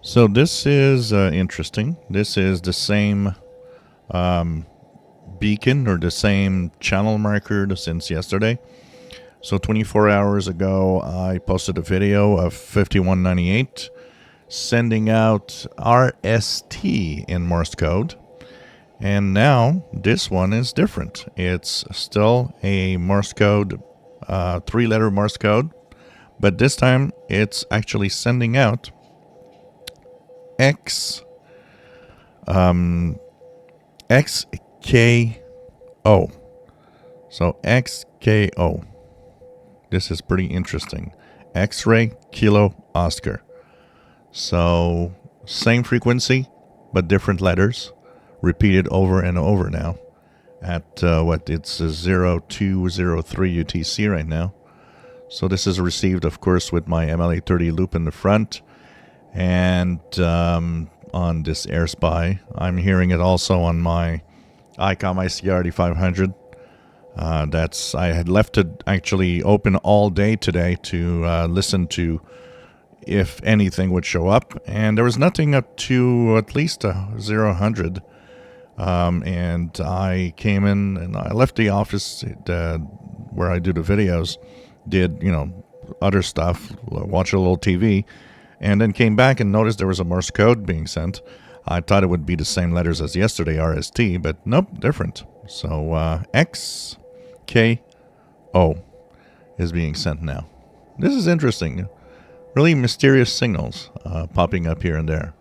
So this is interesting. This is the same beacon or the same channel marker since yesterday. So 24 hours ago, I posted a video of 5198 sending out RST in Morse code. And now this one is different. It's still a Morse code, 3-letter Morse code, but this time it's actually sending out XKO. So XKO. This is pretty interesting. X-ray, Kilo, Oscar. So same frequency, but different letters, repeated over and over now. At it's 0203 UTC right now. So this is received, of course, with my MLA 30 loop in the front. And on this Airspy, I'm hearing it also on my ICOM ICRD 500. I had left it actually open all day today to listen to if anything would show up, and there was nothing up to at least 0-100. And I came in and I left the office where I do the videos, did other stuff, watch a little TV, and then came back and noticed there was a Morse code being sent. I thought it would be the same letters as yesterday, RST, but nope, different. So XKO is being sent now. This is interesting. Really mysterious signals popping up here and there.